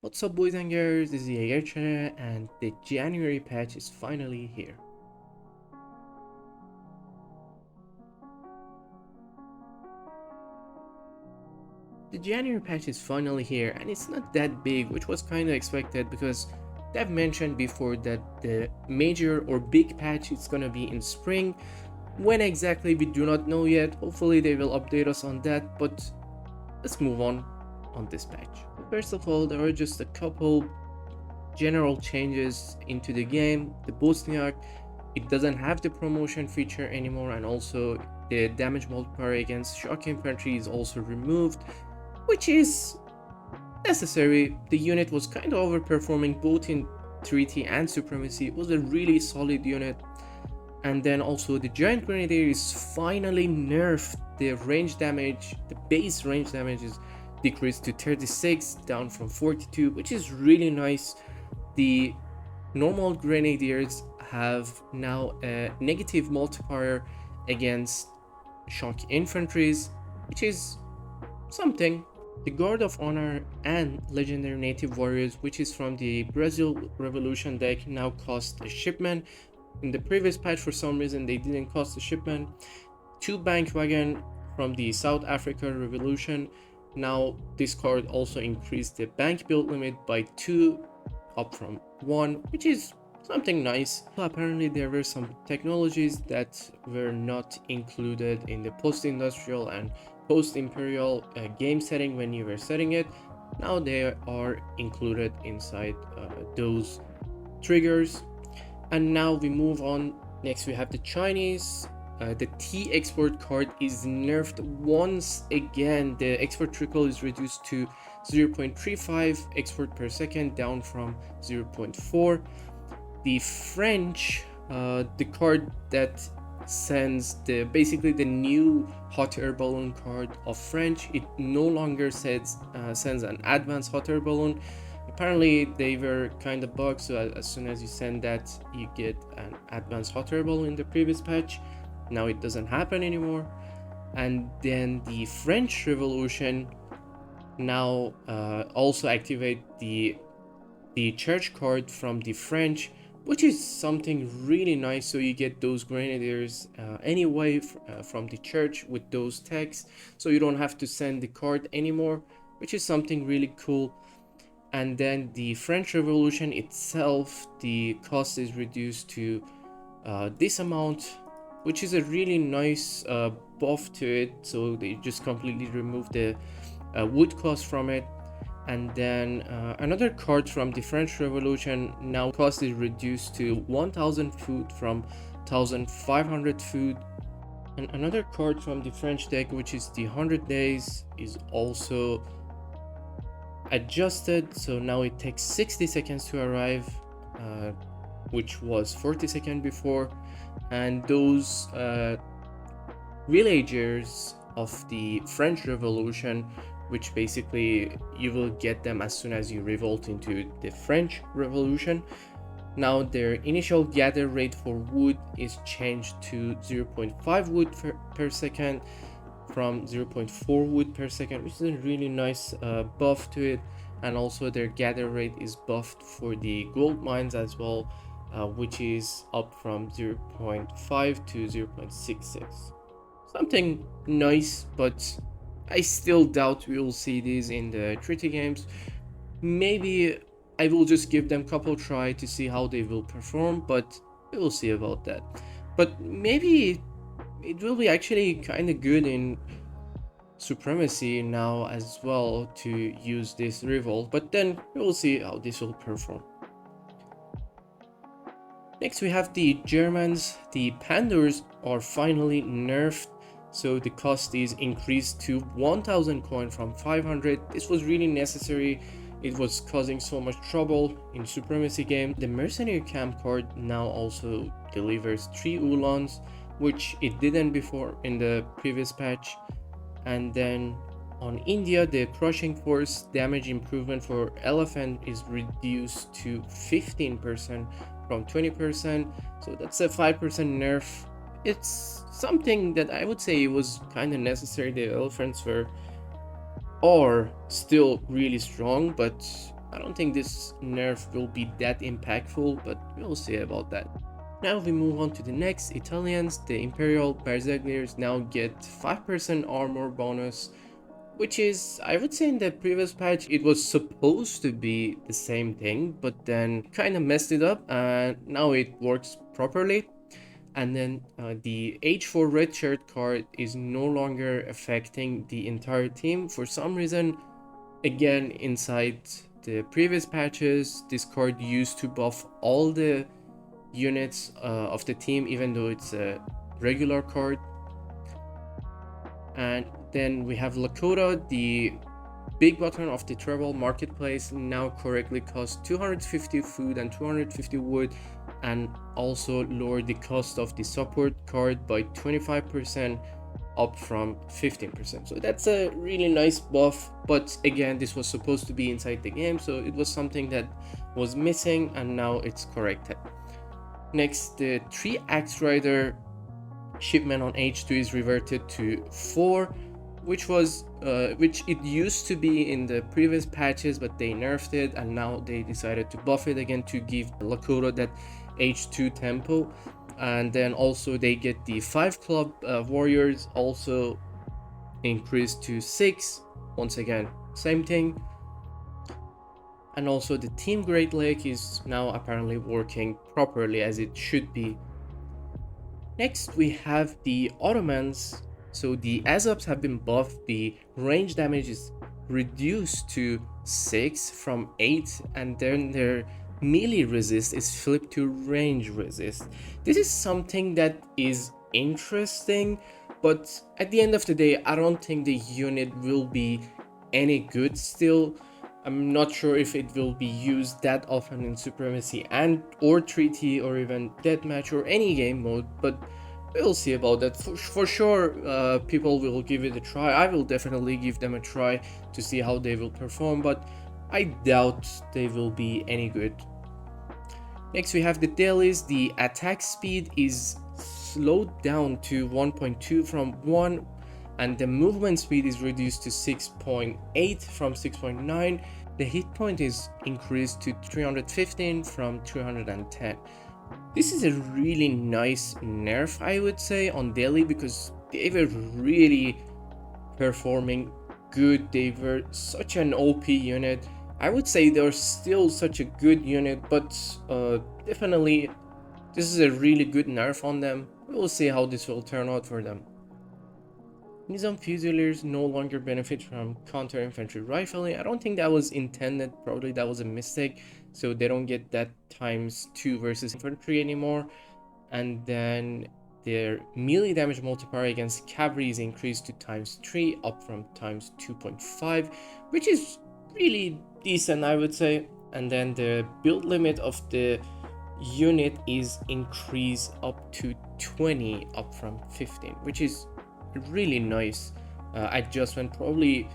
What's up, boys and girls? This is Jaegerchere, and the January patch is finally here. The January patch is finally here, and it's not that big, which was kind of expected because they've mentioned before that the major or big patch is gonna be in spring. When exactly, we do not know yet. Hopefully, they will update us on that, but let's move on this patch. First of all, there are just a couple general changes into the game. The Bosniak, it doesn't have the promotion feature anymore, and also the damage multiplier against shock infantry is also removed, which is necessary. The unit was kind of overperforming both in treaty and supremacy. It was a really solid unit. And then also the giant grenadier is finally nerfed. The range damage, the base range damage is decreased to 36 down from 42, which is really nice. The normal grenadiers have now a negative multiplier against shock infantries, which is something. The Guard of Honor and Legendary Native Warriors, which is from the Brazil Revolution deck, now cost a shipment. In the previous patch, for some reason, they didn't cost a shipment. 2 Bank Wagon from the South Africa Revolution. Now this card also increased the bank build limit by 2 up from 1, which is something nice. Apparently there were some technologies that were not included in the post-industrial and post-imperial game setting when you were setting it. Now they are included inside those triggers. And now we move on. Next we have the Chinese. The T export card is nerfed once again. The export trickle is reduced to 0.35 export per second, down from 0.4. The French, the card that sends basically the new hot air balloon card of French, it no longer sends an advanced hot air balloon. Apparently they were kind of bugged, so as soon as you send that, you get an advanced hot air balloon in the previous patch. Now it doesn't happen anymore. And then the French Revolution now also activate the church card from the French, which is something really nice. So you get those grenadiers anyway from the church with those texts, so you don't have to send the card anymore, which is something really cool. And then the French Revolution itself, the cost is reduced to this amount, which is a really nice buff to it. So they just completely remove the wood cost from it. And then another card from the French Revolution, now cost is reduced to 1000 food from 1500 food. And another card from the French deck, which is the 100 days, is also adjusted. So now it takes 60 seconds to arrive, which was 40 seconds before. And those villagers of the French Revolution, which basically you will get them as soon as you revolt into the French Revolution. Now their initial gather rate for wood is changed to 0.5 wood per second from 0.4 wood per second, which is a really nice buff to it. And also their gather rate is buffed for the gold mines as well, which is up from 0.5 to 0.66. Something nice, but I still doubt we will see these in the treaty games. Maybe I will just give them a couple try to see how they will perform, but we will see about that. But maybe it will be actually kind of good in supremacy now as well to use this revolt, but then we will see how this will perform. Next we have the Germans. The Panthers are finally nerfed, so the cost is increased to 1000 coin from 500. This was really necessary. It was causing so much trouble in supremacy game. The mercenary camp card now also delivers 3 Ulans, which it didn't before in the previous patch. And then on India, the crushing force damage improvement for elephant is reduced to 15% from 20%, so that's a 5% nerf. It's something that I would say was kind of necessary. The elephants are still really strong, but I don't think this nerf will be that impactful, but we'll see about that. Now we move on to the next. Italians, the Imperial Berserkers now get 5% armor bonus, which is, I would say in the previous patch it was supposed to be the same thing, but then kind of messed it up and now it works properly. And then the H4 red shirt card is no longer affecting the entire team for some reason. Again, inside the previous patches, this card used to buff all the units of the team, even though it's a regular card. And then we have Lakota, the big button of the travel marketplace, now correctly costs 250 food and 250 wood, and also lower the cost of the support card by 25%, up from 15%. So that's a really nice buff, but again, this was supposed to be inside the game, so it was something that was missing and now it's corrected. Next, the 3 Axe Rider shipment on H2 is reverted to 4, which it used to be in the previous patches, but they nerfed it and now they decided to buff it again to give Lakota that H2 tempo. And then also they get the 5 club warriors also increased to 6, once again same thing. And also the Team Great Lake is now apparently working properly as it should be. Next we have the Ottomans. So the Azovs have been buffed, the range damage is reduced to 6 from 8, and then their melee resist is flipped to range resist. This is something that is interesting, but at the end of the day, I don't think the unit will be any good still. I'm not sure if it will be used that often in Supremacy and or Treaty or even Deathmatch or any game mode, but we'll see about that. For sure, people will give it a try. I will definitely give them a try to see how they will perform, but I doubt they will be any good. Next we have the dailies. The attack speed is slowed down to 1.2 from 1, and the movement speed is reduced to 6.8 from 6.9. The hit point is increased to 315 from 310. This is a really nice nerf, I would say, on daily, because they were really performing good. They were such an OP unit. I would say they're still such a good unit, but definitely this is a really good nerf on them. We'll see how this will turn out for them. Nizam Fusiliers no longer benefit from counter infantry rifling. I don't think that was intended, probably that was a mistake, so they don't get that ×2 versus infantry anymore. And then their melee damage multiplier against cavalry is increased to ×3, up from ×2.5, which is really decent, I would say. And then the build limit of the unit is increased up to 20, up from 15, which is really nice adjustment. Probably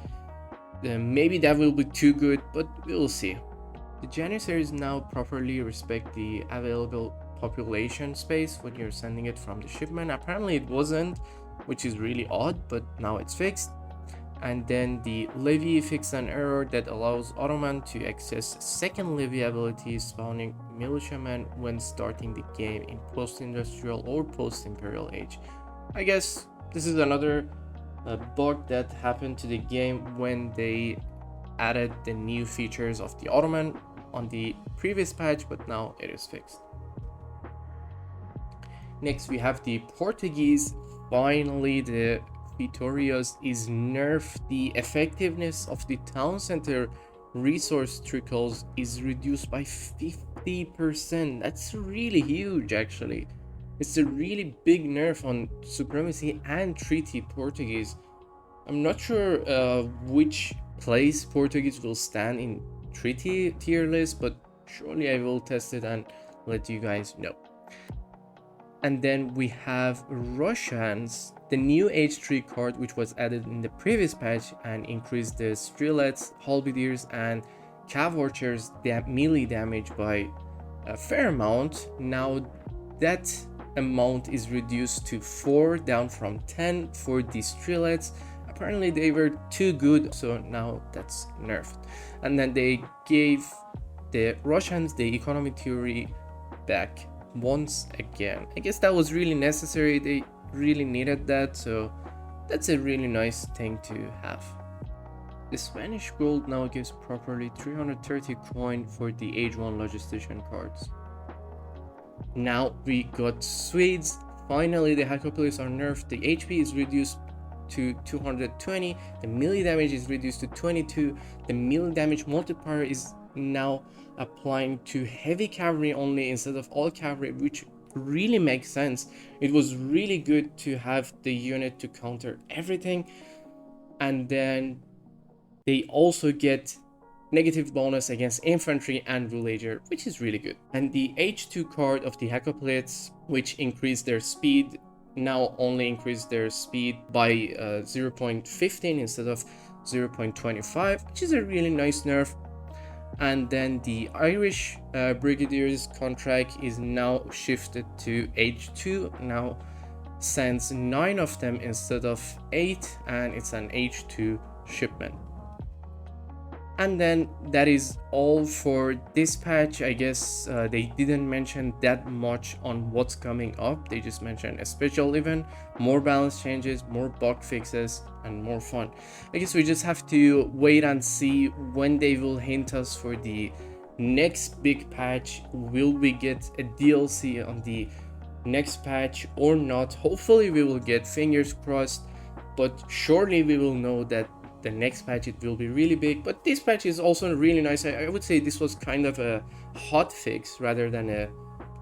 maybe that will be too good, but we'll see. The Jaegerchere now properly respect the available population space when you're sending it from the shipment. Apparently it wasn't, which is really odd, but now it's fixed. And then the Levy fixed an error that allows Ottoman to access second Levy ability spawning militiamen when starting the game in post-industrial or post-imperial age. I guess this is another bug that happened to the game when they added the new features of the Ottoman on the previous patch, but now it is fixed. Next we have the Portuguese. Finally, the Vitorious is nerfed. The effectiveness of the town center resource trickles is reduced by 50%. That's really huge, actually. It's a really big nerf on Supremacy and Treaty Portuguese. I'm not sure which place Portuguese will stand in Treaty tier list, but surely I will test it and let you guys know. And then we have Russians, the new H3 card, which was added in the previous patch and increased the Strelets, Halberdiers, and Cav Archers melee damage by a fair amount. Now that amount is reduced to 4, down from 10 for the Strelets. apparently they were too good, so now that's nerfed. And then they gave the Russians the economy theory back once again. I guess that was really necessary, they really needed that, so that's a really nice thing to have. The Spanish gold now gives properly 330 coin for the Age 1 logistician cards. Now we got Swedes. Finally the Hakkapelit are nerfed, the HP is reduced to 220, the melee damage is reduced to 22, the melee damage multiplier is now applying to heavy cavalry only instead of all cavalry, which really makes sense. It was really good to have the unit to counter everything. And then they also get negative bonus against infantry and villager, which is really good. And the H2 card of the Hakkapelits, which increased their speed, now only increase their speed by 0.15 instead of 0.25, which is a really nice nerf. And then the Irish Brigadiers contract is now shifted to H2, now sends 9 of them instead of 8, and it's an H2 shipment. And then that is all for this patch. I guess they didn't mention that much on what's coming up. They just mentioned a special event, more balance changes, more bug fixes, and more fun. I guess we just have to wait and see when they will hint us for the next big patch. Will we get a DLC on the next patch or not? Hopefully we will get, fingers crossed, but surely we will know that the next patch it will be really big. But this patch is also really nice. I would say this was kind of a hot fix rather than a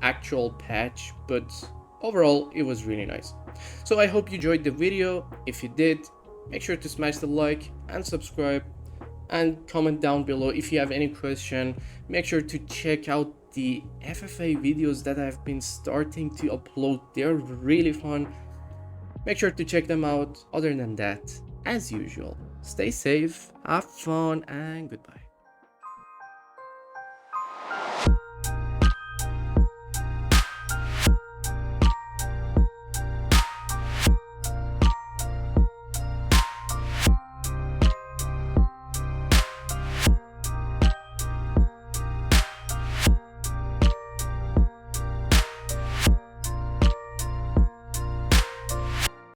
actual patch, but overall it was really nice. So I hope you enjoyed the video. If you did, make sure to smash the like and subscribe, and comment down below if you have any question. Make sure to check out the FFA videos that I've been starting to upload. They're really fun. Make sure to check them out. Other than that, as usual, stay safe, have fun, and goodbye.